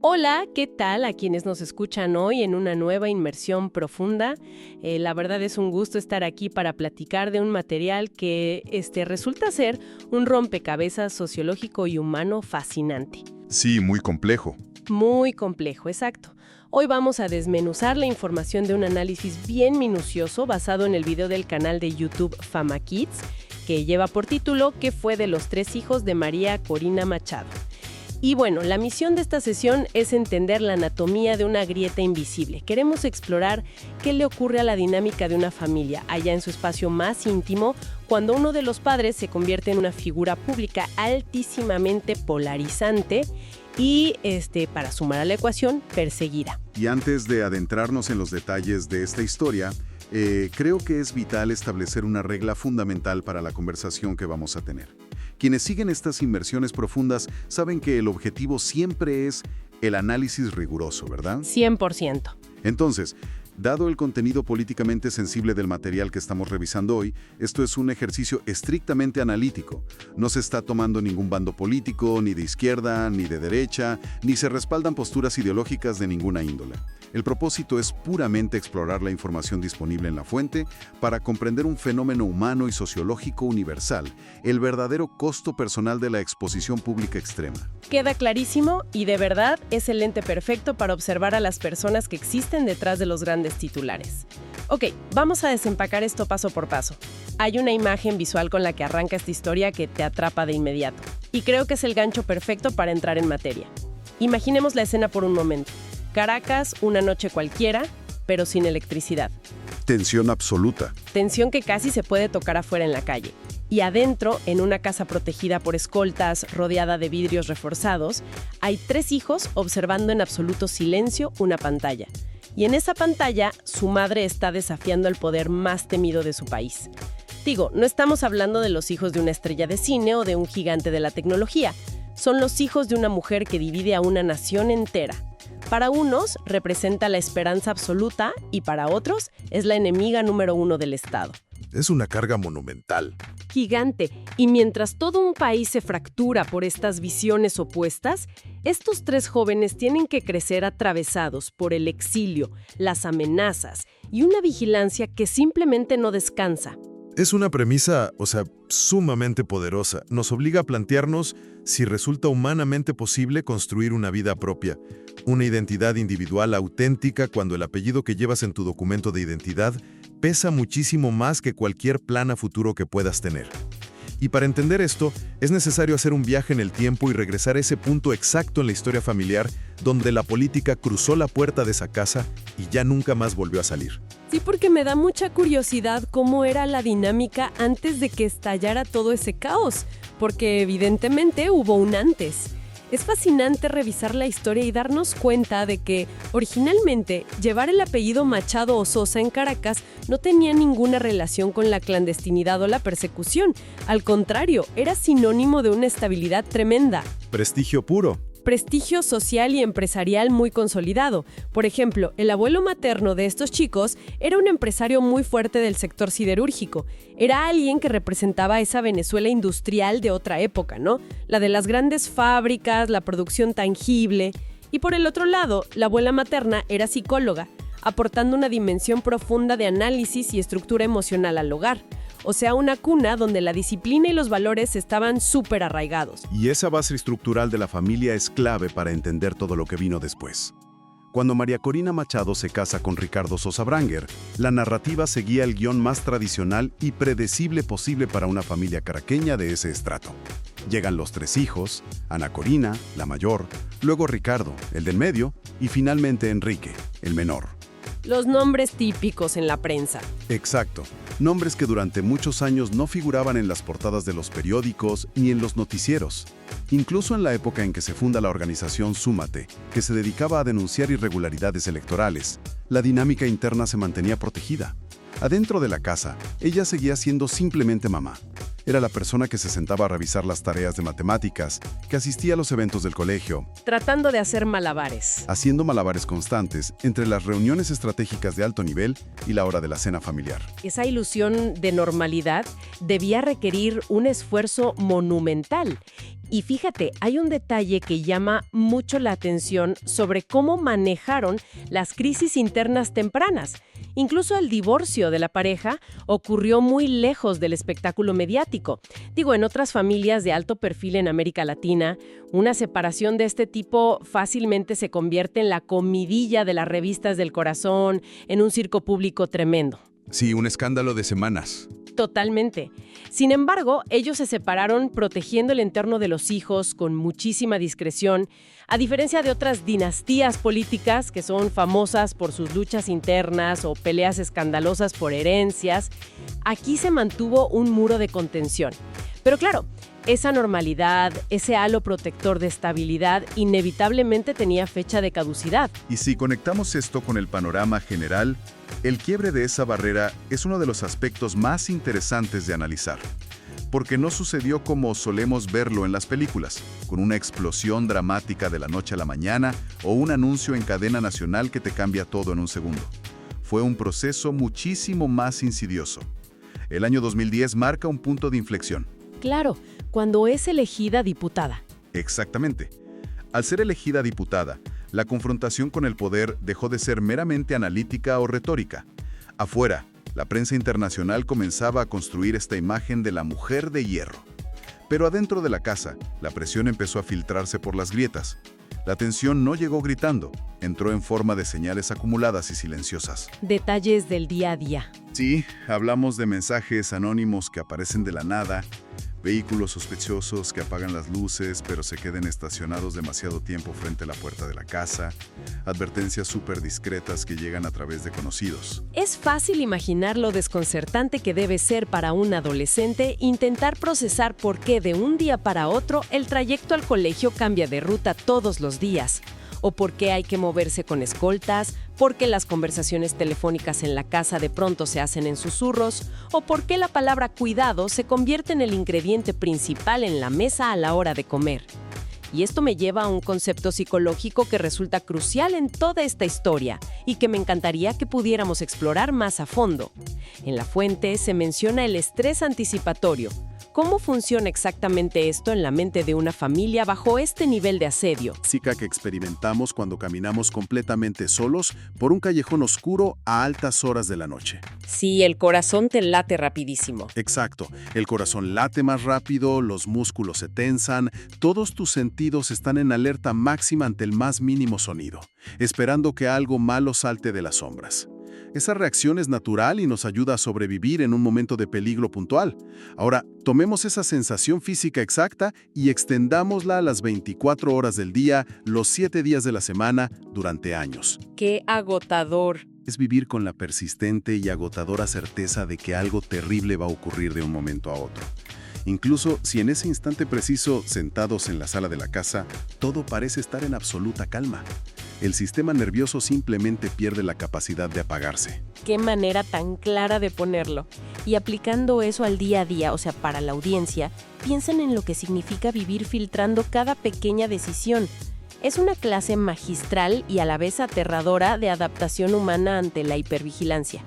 Hola, ¿qué tal a quienes nos escuchan hoy en una nueva inmersión profunda? La verdad es un gusto estar aquí para platicar de un material que resulta ser un rompecabezas sociológico y humano fascinante. Sí, muy complejo. Muy complejo, exacto. Hoy vamos a desmenuzar la información de un análisis bien minucioso basado en el video del canal de YouTube Fama Kids, que lleva por título ¿Qué fue de los 3 hijos de María Corina Machado? Y bueno, la misión de esta sesión es entender la anatomía de una grieta invisible. Queremos explorar qué le ocurre a la dinámica de una familia allá en su espacio más íntimo cuando uno de los padres se convierte en una figura pública altísimamente polarizante y, para sumar a la ecuación, perseguida. Y antes de adentrarnos en los detalles de esta historia, creo que es vital establecer una regla fundamental para la conversación que vamos a tener. Quienes siguen estas inmersiones profundas saben que el objetivo siempre es el análisis riguroso, ¿verdad? 100%. Entonces, dado el contenido políticamente sensible del material que estamos revisando hoy, esto es un ejercicio estrictamente analítico. No se está tomando ningún bando político, ni de izquierda, ni de derecha, ni se respaldan posturas ideológicas de ninguna índole. El propósito es puramente explorar la información disponible en la fuente para comprender un fenómeno humano y sociológico universal, el verdadero costo personal de la exposición pública extrema. Queda clarísimo y de verdad es el lente perfecto para observar a las personas que existen detrás de los grandes titulares. Ok, vamos a desempacar esto paso por paso. Hay una imagen visual con la que arranca esta historia que te atrapa de inmediato. Y creo que es el gancho perfecto para entrar en materia. Imaginemos la escena por un momento. Caracas, una noche cualquiera, pero sin electricidad. Tensión absoluta. Tensión que casi se puede tocar afuera en la calle. Y adentro, en una casa protegida por escoltas, rodeada de vidrios reforzados, hay 3 hijos observando en absoluto silencio una pantalla. Y en esa pantalla, su madre está desafiando el poder más temido de su país. Digo, no estamos hablando de los hijos de una estrella de cine o de un gigante de la tecnología. Son los hijos de una mujer que divide a una nación entera. Para unos representa la esperanza absoluta y para otros es la enemiga número 1 del Estado. Es una carga monumental. Gigante. Y mientras todo un país se fractura por estas visiones opuestas, estos 3 jóvenes tienen que crecer atravesados por el exilio, las amenazas y una vigilancia que simplemente no descansa. Es una premisa, sumamente poderosa. Nos obliga a plantearnos si resulta humanamente posible construir una vida propia, una identidad individual auténtica cuando el apellido que llevas en tu documento de identidad pesa muchísimo más que cualquier plan a futuro que puedas tener. Y para entender esto, es necesario hacer un viaje en el tiempo y regresar a ese punto exacto en la historia familiar donde la política cruzó la puerta de esa casa y ya nunca más volvió a salir. Sí, porque me da mucha curiosidad cómo era la dinámica antes de que estallara todo ese caos, porque evidentemente hubo un antes. Es fascinante revisar la historia y darnos cuenta de que, originalmente, llevar el apellido Machado o Sosa en Caracas no tenía ninguna relación con la clandestinidad o la persecución. Al contrario, era sinónimo de una estabilidad tremenda. Prestigio puro. Prestigio social y empresarial muy consolidado. Por ejemplo, el abuelo materno de estos chicos era un empresario muy fuerte del sector siderúrgico. Era alguien que representaba esa Venezuela industrial de otra época, ¿no? La de las grandes fábricas, la producción tangible. Y por el otro lado, la abuela materna era psicóloga, aportando una dimensión profunda de análisis y estructura emocional al hogar. O sea, una cuna donde la disciplina y los valores estaban súper arraigados. Y esa base estructural de la familia es clave para entender todo lo que vino después. Cuando María Corina Machado se casa con Ricardo Sosa Branger, la narrativa seguía el guión más tradicional y predecible posible para una familia caraqueña de ese estrato. Llegan los 3 hijos, Ana Corina, la mayor, luego Ricardo, el del medio, y finalmente Enrique, el menor. Los nombres típicos en la prensa. Exacto. Nombres que durante muchos años no figuraban en las portadas de los periódicos ni en los noticieros. Incluso en la época en que se funda la organización Súmate, que se dedicaba a denunciar irregularidades electorales, la dinámica interna se mantenía protegida. Adentro de la casa, ella seguía siendo simplemente mamá. Era la persona que se sentaba a revisar las tareas de matemáticas, que asistía a los eventos del colegio. Tratando de hacer malabares. Haciendo malabares constantes entre las reuniones estratégicas de alto nivel y la hora de la cena familiar. Esa ilusión de normalidad debía requerir un esfuerzo monumental. Y fíjate, hay un detalle que llama mucho la atención sobre cómo manejaron las crisis internas tempranas. Incluso el divorcio de la pareja ocurrió muy lejos del espectáculo mediático. Digo, en otras familias de alto perfil en América Latina, una separación de este tipo fácilmente se convierte en la comidilla de las revistas del corazón, en un circo público tremendo. Sí, un escándalo de semanas. Totalmente. Sin embargo, ellos se separaron protegiendo el entorno de los hijos con muchísima discreción, a diferencia de otras dinastías políticas que son famosas por sus luchas internas o peleas escandalosas por herencias. Aquí se mantuvo un muro de contención. Pero claro, esa normalidad, ese halo protector de estabilidad, inevitablemente tenía fecha de caducidad. Y si conectamos esto con el panorama general, el quiebre de esa barrera es uno de los aspectos más interesantes de analizar, porque no sucedió como solemos verlo en las películas, con una explosión dramática de la noche a la mañana o un anuncio en cadena nacional que te cambia todo en un segundo. Fue un proceso muchísimo más insidioso. El año 2010 marca un punto de inflexión. Claro, cuando es elegida diputada. Exactamente. Al ser elegida diputada, la confrontación con el poder dejó de ser meramente analítica o retórica. Afuera, la prensa internacional comenzaba a construir esta imagen de la mujer de hierro. Pero adentro de la casa, la presión empezó a filtrarse por las grietas. La tensión no llegó gritando, entró en forma de señales acumuladas y silenciosas. Detalles del día a día. Sí, hablamos de mensajes anónimos que aparecen de la nada, vehículos sospechosos que apagan las luces pero se queden estacionados demasiado tiempo frente a la puerta de la casa, advertencias súper discretas que llegan a través de conocidos. Es fácil imaginar lo desconcertante que debe ser para un adolescente intentar procesar por qué de un día para otro el trayecto al colegio cambia de ruta todos los días, o por qué hay que moverse con escoltas, por qué las conversaciones telefónicas en la casa de pronto se hacen en susurros, o por qué la palabra cuidado se convierte en el ingrediente principal en la mesa a la hora de comer. Y esto me lleva a un concepto psicológico que resulta crucial en toda esta historia y que me encantaría que pudiéramos explorar más a fondo. En la fuente se menciona el estrés anticipatorio. ¿Cómo funciona exactamente esto en la mente de una familia bajo este nivel de asedio? Clásica que experimentamos cuando caminamos completamente solos por un callejón oscuro a altas horas de la noche. Sí, el corazón te late rapidísimo. Exacto. El corazón late más rápido, los músculos se tensan, todos tus sentidos están en alerta máxima ante el más mínimo sonido, esperando que algo malo salte de las sombras. Esa reacción es natural y nos ayuda a sobrevivir en un momento de peligro puntual. Ahora, tomemos esa sensación física exacta y extendámosla a las 24 horas del día, los 7 días de la semana, durante años. ¡Qué agotador! Es vivir con la persistente y agotadora certeza de que algo terrible va a ocurrir de un momento a otro. Incluso si en ese instante preciso, sentados en la sala de la casa, todo parece estar en absoluta calma. El sistema nervioso simplemente pierde la capacidad de apagarse. Qué manera tan clara de ponerlo. Y aplicando eso al día a día, o sea, para la audiencia, piensen en lo que significa vivir filtrando cada pequeña decisión. Es una clase magistral y a la vez aterradora de adaptación humana ante la hipervigilancia.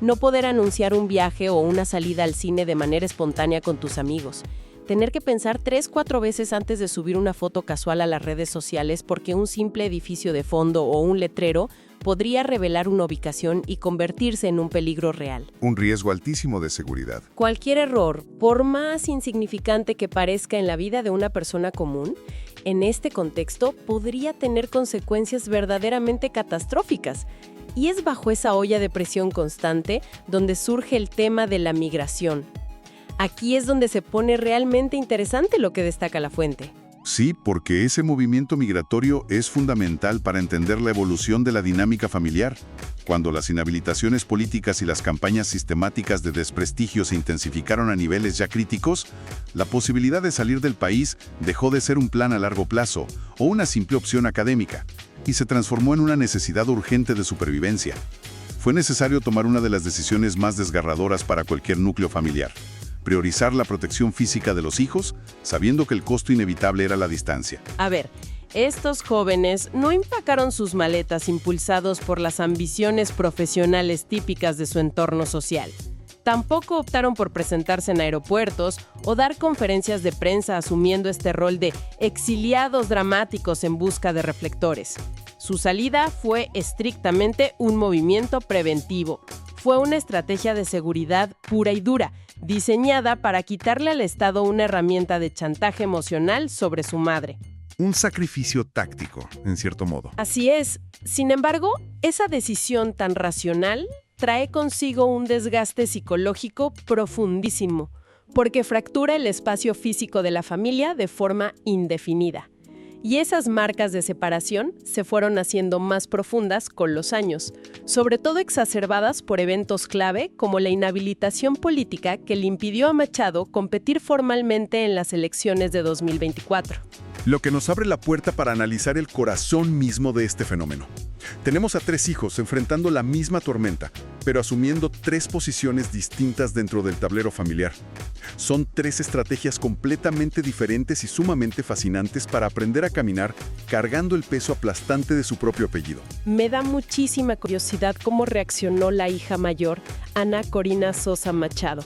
No poder anunciar un viaje o una salida al cine de manera espontánea con tus amigos. Tener que pensar 3-4 veces antes de subir una foto casual a las redes sociales porque un simple edificio de fondo o un letrero podría revelar una ubicación y convertirse en un peligro real. Un riesgo altísimo de seguridad. Cualquier error, por más insignificante que parezca en la vida de una persona común, en este contexto podría tener consecuencias verdaderamente catastróficas. Y es bajo esa olla de presión constante donde surge el tema de la migración. Aquí es donde se pone realmente interesante lo que destaca la fuente. Sí, porque ese movimiento migratorio es fundamental para entender la evolución de la dinámica familiar. Cuando las inhabilitaciones políticas y las campañas sistemáticas de desprestigio se intensificaron a niveles ya críticos, la posibilidad de salir del país dejó de ser un plan a largo plazo o una simple opción académica, y se transformó en una necesidad urgente de supervivencia. Fue necesario tomar una de las decisiones más desgarradoras para cualquier núcleo familiar: priorizar la protección física de los hijos, sabiendo que el costo inevitable era la distancia. A ver, estos jóvenes no empacaron sus maletas impulsados por las ambiciones profesionales típicas de su entorno social. Tampoco optaron por presentarse en aeropuertos o dar conferencias de prensa asumiendo este rol de exiliados dramáticos en busca de reflectores. Su salida fue estrictamente un movimiento preventivo. Fue una estrategia de seguridad pura y dura, diseñada para quitarle al Estado una herramienta de chantaje emocional sobre su madre. Un sacrificio táctico, en cierto modo. Así es. Sin embargo, esa decisión tan racional trae consigo un desgaste psicológico profundísimo, porque fractura el espacio físico de la familia de forma indefinida. Y esas marcas de separación se fueron haciendo más profundas con los años, sobre todo exacerbadas por eventos clave como la inhabilitación política que le impidió a Machado competir formalmente en las elecciones de 2024. Lo que nos abre la puerta para analizar el corazón mismo de este fenómeno. Tenemos a 3 hijos enfrentando la misma tormenta, pero asumiendo 3 posiciones distintas dentro del tablero familiar. Son 3 estrategias completamente diferentes y sumamente fascinantes para aprender a caminar cargando el peso aplastante de su propio apellido. Me da muchísima curiosidad cómo reaccionó la hija mayor, Ana Corina Sosa Machado.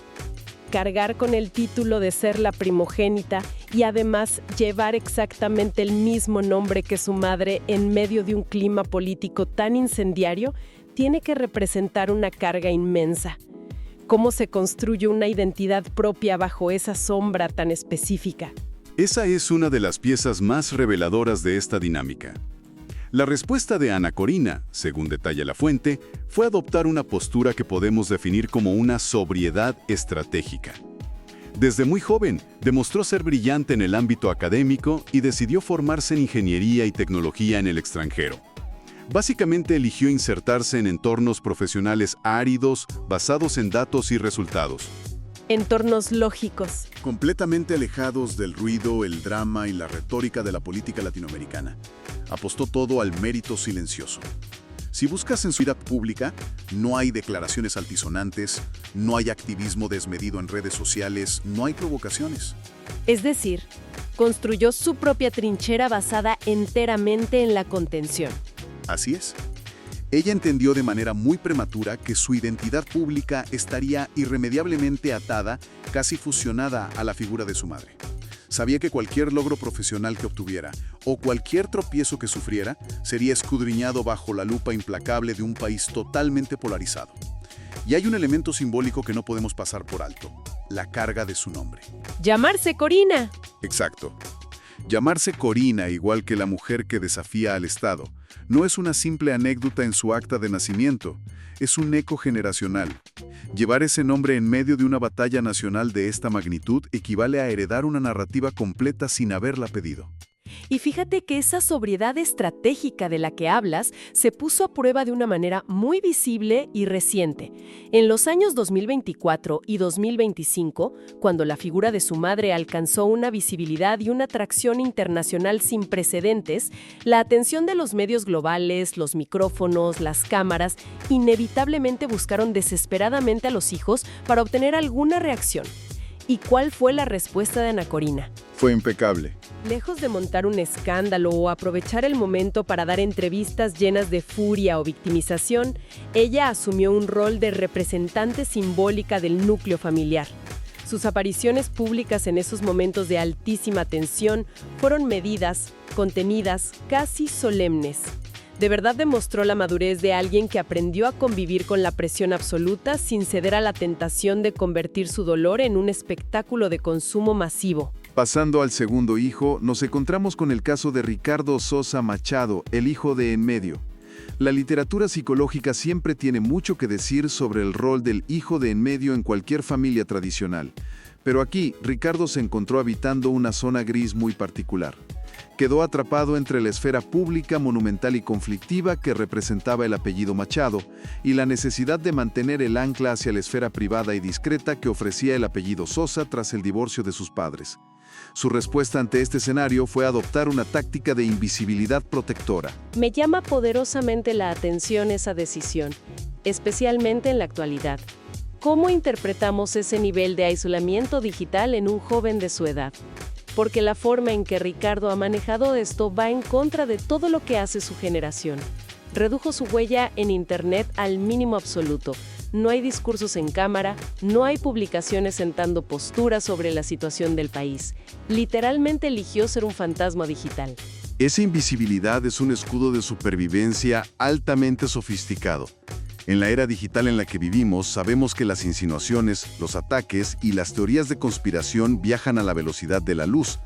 Cargar con el título de ser la primogénita y además llevar exactamente el mismo nombre que su madre en medio de un clima político tan incendiario, tiene que representar una carga inmensa. ¿Cómo se construye una identidad propia bajo esa sombra tan específica? Esa es una de las piezas más reveladoras de esta dinámica. La respuesta de Ana Corina, según detalla la fuente, fue adoptar una postura que podemos definir como una sobriedad estratégica. Desde muy joven, demostró ser brillante en el ámbito académico y decidió formarse en ingeniería y tecnología en el extranjero. Básicamente eligió insertarse en entornos profesionales áridos, basados en datos y resultados. Entornos lógicos. Completamente alejados del ruido, el drama y la retórica de la política latinoamericana. Apostó todo al mérito silencioso. Si buscas en su vida pública, no hay declaraciones altisonantes, no hay activismo desmedido en redes sociales, no hay provocaciones. Es decir, construyó su propia trinchera basada enteramente en la contención. Así es. Ella entendió de manera muy prematura que su identidad pública estaría irremediablemente atada, casi fusionada a la figura de su madre. Sabía que cualquier logro profesional que obtuviera o cualquier tropiezo que sufriera sería escudriñado bajo la lupa implacable de un país totalmente polarizado. Y hay un elemento simbólico que no podemos pasar por alto: la carga de su nombre. ¡Llamarse Corina! Exacto. Llamarse Corina, igual que la mujer que desafía al Estado, no es una simple anécdota en su acta de nacimiento, es un eco generacional. Llevar ese nombre en medio de una batalla nacional de esta magnitud equivale a heredar una narrativa completa sin haberla pedido. Y fíjate que esa sobriedad estratégica de la que hablas se puso a prueba de una manera muy visible y reciente. En los años 2024 y 2025, cuando la figura de su madre alcanzó una visibilidad y una atracción internacional sin precedentes, la atención de los medios globales, los micrófonos, las cámaras, inevitablemente buscaron desesperadamente a los hijos para obtener alguna reacción. ¿Y cuál fue la respuesta de Ana Corina? Fue impecable. Lejos de montar un escándalo o aprovechar el momento para dar entrevistas llenas de furia o victimización, ella asumió un rol de representante simbólica del núcleo familiar. Sus apariciones públicas en esos momentos de altísima tensión fueron medidas, contenidas, casi solemnes. De verdad demostró la madurez de alguien que aprendió a convivir con la presión absoluta sin ceder a la tentación de convertir su dolor en un espectáculo de consumo masivo. Pasando al segundo hijo, nos encontramos con el caso de Ricardo Sosa Machado, el hijo de en medio. La literatura psicológica siempre tiene mucho que decir sobre el rol del hijo de en medio en cualquier familia tradicional. Pero aquí, Ricardo se encontró habitando una zona gris muy particular. Quedó atrapado entre la esfera pública, monumental y conflictiva que representaba el apellido Machado y la necesidad de mantener el ancla hacia la esfera privada y discreta que ofrecía el apellido Sosa tras el divorcio de sus padres. Su respuesta ante este escenario fue adoptar una táctica de invisibilidad protectora. Me llama poderosamente la atención esa decisión, especialmente en la actualidad. ¿Cómo interpretamos ese nivel de aislamiento digital en un joven de su edad? Porque la forma en que Ricardo ha manejado esto va en contra de todo lo que hace su generación. Redujo su huella en Internet al mínimo absoluto, No hay discursos en cámara, no hay publicaciones sentando posturas sobre la situación del país. Literalmente eligió ser un fantasma digital. Esa invisibilidad es un escudo de supervivencia altamente sofisticado. En la era digital en la que vivimos, sabemos que las insinuaciones, los ataques y las teorías de conspiración viajan a la velocidad de la luz.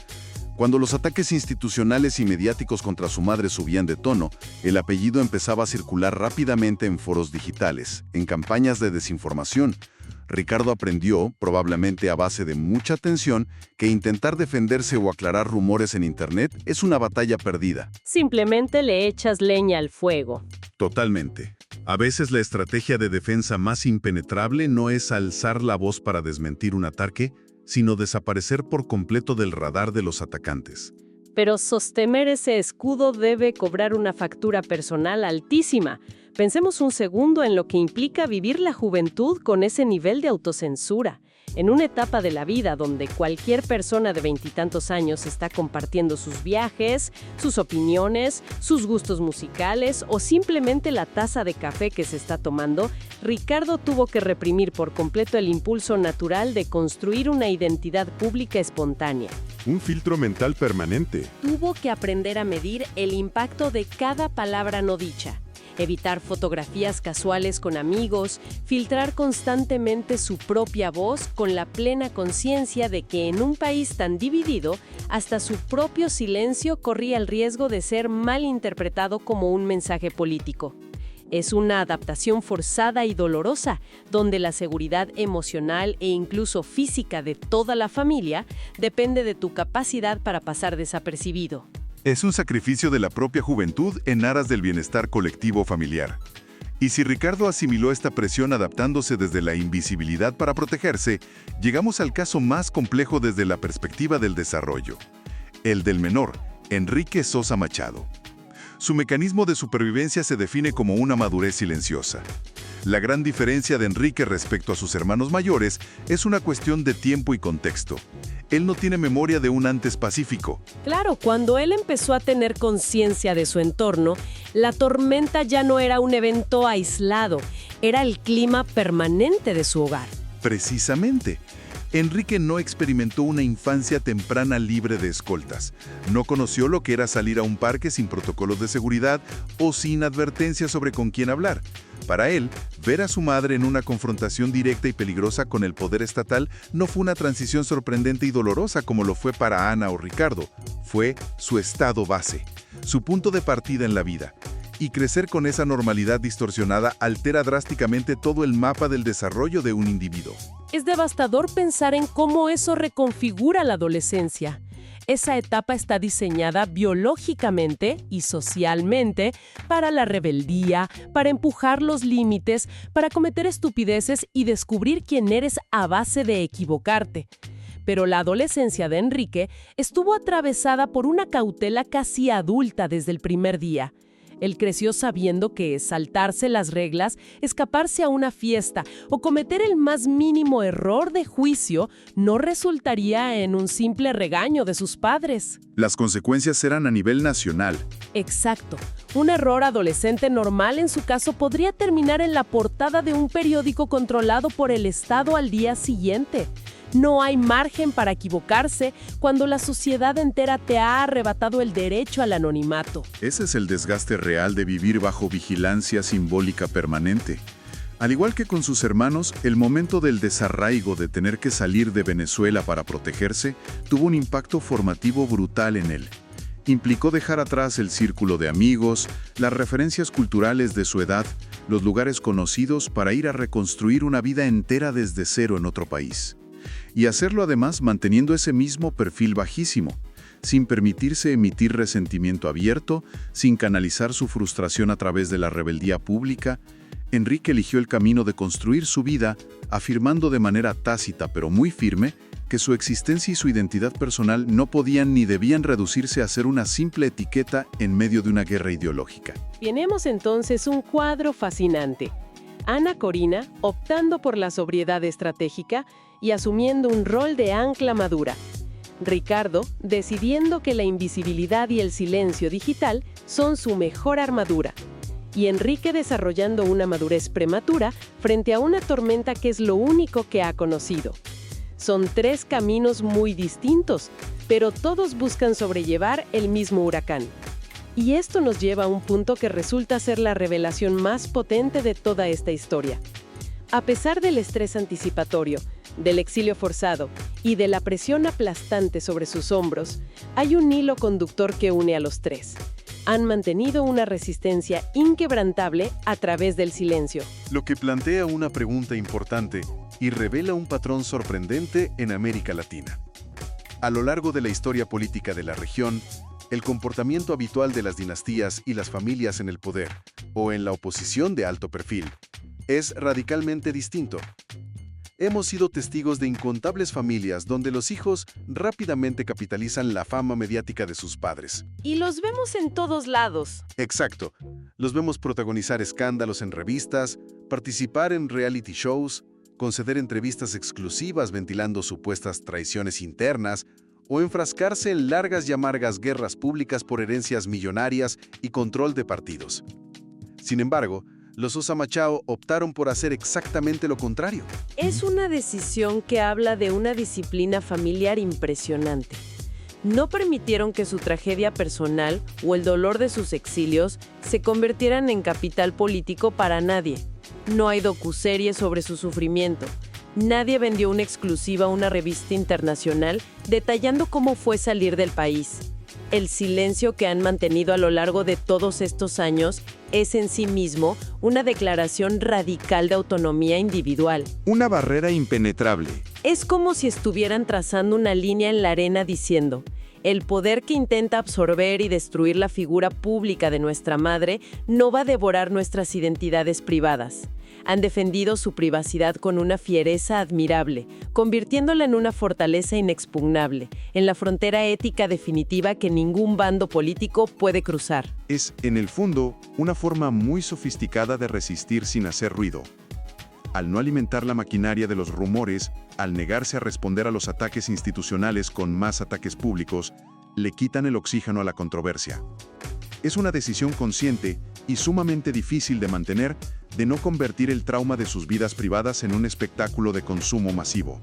Cuando los ataques institucionales y mediáticos contra su madre subían de tono, el apellido empezaba a circular rápidamente en foros digitales, en campañas de desinformación. Ricardo aprendió, probablemente a base de mucha tensión, que intentar defenderse o aclarar rumores en Internet es una batalla perdida. Simplemente le echas leña al fuego. Totalmente. A veces la estrategia de defensa más impenetrable no es alzar la voz para desmentir un ataque, sino desaparecer por completo del radar de los atacantes. Pero sostener ese escudo debe cobrar una factura personal altísima. Pensemos un segundo en lo que implica vivir la juventud con ese nivel de autocensura. En una etapa de la vida donde cualquier persona de 20 y tantos años está compartiendo sus viajes, sus opiniones, sus gustos musicales o simplemente la taza de café que se está tomando, Ricardo tuvo que reprimir por completo el impulso natural de construir una identidad pública espontánea. Un filtro mental permanente. Tuvo que aprender a medir el impacto de cada palabra no dicha. Evitar fotografías casuales con amigos, filtrar constantemente su propia voz con la plena conciencia de que en un país tan dividido, hasta su propio silencio corría el riesgo de ser mal interpretado como un mensaje político. Es una adaptación forzada y dolorosa, donde la seguridad emocional e incluso física de toda la familia depende de tu capacidad para pasar desapercibido. Es un sacrificio de la propia juventud en aras del bienestar colectivo familiar. Y si Ricardo asimiló esta presión adaptándose desde la invisibilidad para protegerse, llegamos al caso más complejo desde la perspectiva del desarrollo. El del menor, Enrique Sosa Machado. Su mecanismo de supervivencia se define como una madurez silenciosa. La gran diferencia de Enrique respecto a sus hermanos mayores es una cuestión de tiempo y contexto. Él no tiene memoria de un antes pacífico. Claro, cuando él empezó a tener conciencia de su entorno, la tormenta ya no era un evento aislado, era el clima permanente de su hogar. Precisamente. Enrique no experimentó una infancia temprana libre de escoltas. No conoció lo que era salir a un parque sin protocolos de seguridad o sin advertencias sobre con quién hablar. Para él, ver a su madre en una confrontación directa y peligrosa con el poder estatal no fue una transición sorprendente y dolorosa como lo fue para Ana o Ricardo. Fue su estado base, su punto de partida en la vida. Y crecer con esa normalidad distorsionada altera drásticamente todo el mapa del desarrollo de un individuo. Es devastador pensar en cómo eso reconfigura la adolescencia. Esa etapa está diseñada biológicamente y socialmente para la rebeldía, para empujar los límites, para cometer estupideces y descubrir quién eres a base de equivocarte. Pero la adolescencia de Enrique estuvo atravesada por una cautela casi adulta desde el primer día. Él creció sabiendo que saltarse las reglas, escaparse a una fiesta o cometer el más mínimo error de juicio no resultaría en un simple regaño de sus padres. Las consecuencias eran a nivel nacional. Exacto. Un error adolescente normal en su caso podría terminar en la portada de un periódico controlado por el Estado al día siguiente. No hay margen para equivocarse cuando la sociedad entera te ha arrebatado el derecho al anonimato. Ese es el desgaste real de vivir bajo vigilancia simbólica permanente. Al igual que con sus hermanos, el momento del desarraigo de tener que salir de Venezuela para protegerse tuvo un impacto formativo brutal en él. Implicó dejar atrás el círculo de amigos, las referencias culturales de su edad, los lugares conocidos para ir a reconstruir una vida entera desde cero en otro país. Y hacerlo además manteniendo ese mismo perfil bajísimo, sin permitirse emitir resentimiento abierto, sin canalizar su frustración a través de la rebeldía pública. Enrique eligió el camino de construir su vida, afirmando de manera tácita pero muy firme que su existencia y su identidad personal no podían ni debían reducirse a ser una simple etiqueta en medio de una guerra ideológica. Tenemos entonces un cuadro fascinante. Ana Corina optando por la sobriedad estratégica y asumiendo un rol de ancla madura. Ricardo decidiendo que la invisibilidad y el silencio digital son su mejor armadura. y Enrique desarrollando una madurez prematura frente a una tormenta que es lo único que ha conocido. Son 3 caminos muy distintos, pero todos buscan sobrellevar el mismo huracán. Y esto nos lleva a un punto que resulta ser la revelación más potente de toda esta historia. A pesar del estrés anticipatorio, del exilio forzado y de la presión aplastante sobre sus hombros, hay un hilo conductor que une a los 3. Han mantenido una resistencia inquebrantable a través del silencio. Lo que plantea una pregunta importante y revela un patrón sorprendente en América Latina. A lo largo de la historia política de la región, el comportamiento habitual de las dinastías y las familias en el poder, o en la oposición de alto perfil, es radicalmente distinto. Hemos sido testigos de incontables familias donde los hijos rápidamente capitalizan la fama mediática de sus padres. Y los vemos en todos lados. Exacto. Los vemos protagonizar escándalos en revistas, participar en reality shows, conceder entrevistas exclusivas ventilando supuestas traiciones internas o enfrascarse en largas y amargas guerras públicas por herencias millonarias y control de partidos. Sin embargo, los Osa Machao optaron por hacer exactamente lo contrario. Es una decisión que habla de una disciplina familiar impresionante. No permitieron que su tragedia personal o el dolor de sus exilios se convirtieran en capital político para nadie. No hay docuserie sobre su sufrimiento. Nadie vendió una exclusiva a una revista internacional detallando cómo fue salir del país. El silencio que han mantenido a lo largo de todos estos años es en sí mismo una declaración radical de autonomía individual. Una barrera impenetrable. Es como si estuvieran trazando una línea en la arena diciendo: el poder que intenta absorber y destruir la figura pública de nuestra madre no va a devorar nuestras identidades privadas. Han defendido su privacidad con una fiereza admirable, convirtiéndola en una fortaleza inexpugnable, en la frontera ética definitiva que ningún bando político puede cruzar. Es, en el fondo, una forma muy sofisticada de resistir sin hacer ruido. Al no alimentar la maquinaria de los rumores, al negarse a responder a los ataques institucionales con más ataques públicos, le quitan el oxígeno a la controversia. Es una decisión consciente y sumamente difícil de mantener, de no convertir el trauma de sus vidas privadas en un espectáculo de consumo masivo.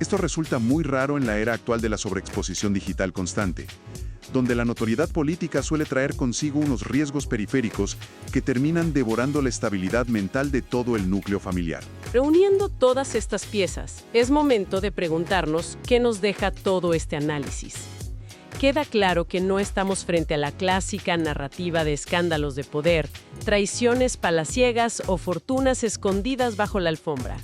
Esto resulta muy raro en la era actual de la sobreexposición digital constante, donde la notoriedad política suele traer consigo unos riesgos periféricos que terminan devorando la estabilidad mental de todo el núcleo familiar. Reuniendo todas estas piezas, es momento de preguntarnos qué nos deja todo este análisis. Queda claro que no estamos frente a la clásica narrativa de escándalos de poder, traiciones palaciegas o fortunas escondidas bajo la alfombra.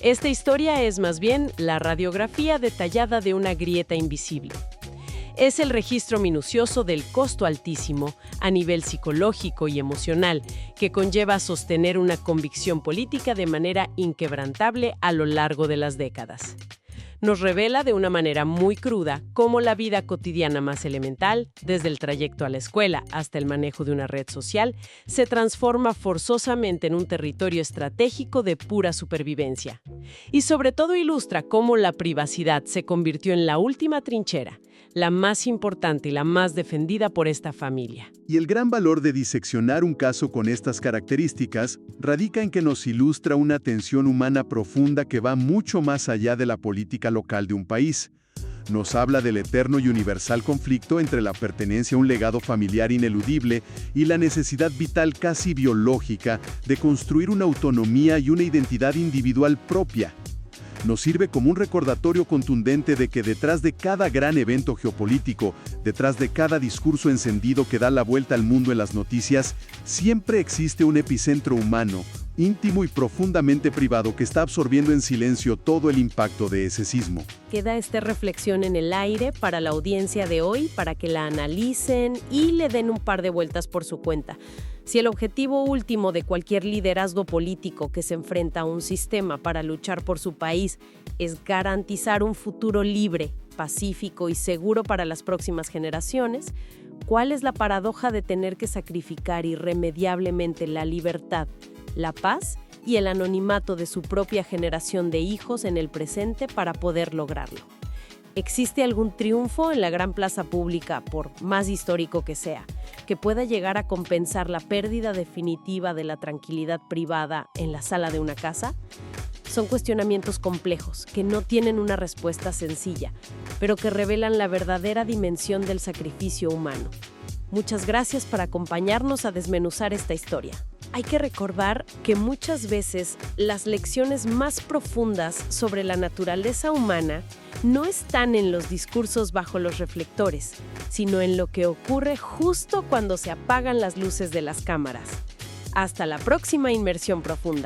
Esta historia es más bien la radiografía detallada de una grieta invisible. Es el registro minucioso del costo altísimo a nivel psicológico y emocional que conlleva sostener una convicción política de manera inquebrantable a lo largo de las décadas. Nos revela de una manera muy cruda cómo la vida cotidiana más elemental, desde el trayecto a la escuela hasta el manejo de una red social, se transforma forzosamente en un territorio estratégico de pura supervivencia. Y sobre todo ilustra cómo la privacidad se convirtió en la última trinchera, la más importante y la más defendida por esta familia. Y el gran valor de diseccionar un caso con estas características radica en que nos ilustra una tensión humana profunda que va mucho más allá de la política local de un país. Nos habla del eterno y universal conflicto entre la pertenencia a un legado familiar ineludible y la necesidad vital casi biológica de construir una autonomía y una identidad individual propia. Nos sirve como un recordatorio contundente de que detrás de cada gran evento geopolítico, detrás de cada discurso encendido que da la vuelta al mundo en las noticias, siempre existe un epicentro humano, íntimo y profundamente privado que está absorbiendo en silencio todo el impacto de ese sismo. Queda esta reflexión en el aire para la audiencia de hoy, para que la analicen y le den un par de vueltas por su cuenta. Si el objetivo último de cualquier liderazgo político que se enfrenta a un sistema para luchar por su país es garantizar un futuro libre, pacífico y seguro para las próximas generaciones, ¿cuál es la paradoja de tener que sacrificar irremediablemente la libertad, la paz y el anonimato de su propia generación de hijos en el presente para poder lograrlo? ¿Existe algún triunfo en la gran plaza pública, por más histórico que sea, que pueda llegar a compensar la pérdida definitiva de la tranquilidad privada en la sala de una casa? Son cuestionamientos complejos, que no tienen una respuesta sencilla, pero que revelan la verdadera dimensión del sacrificio humano. Muchas gracias por acompañarnos a desmenuzar esta historia. Hay que recordar que muchas veces las lecciones más profundas sobre la naturaleza humana no están en los discursos bajo los reflectores, sino en lo que ocurre justo cuando se apagan las luces de las cámaras. Hasta la próxima inmersión profunda.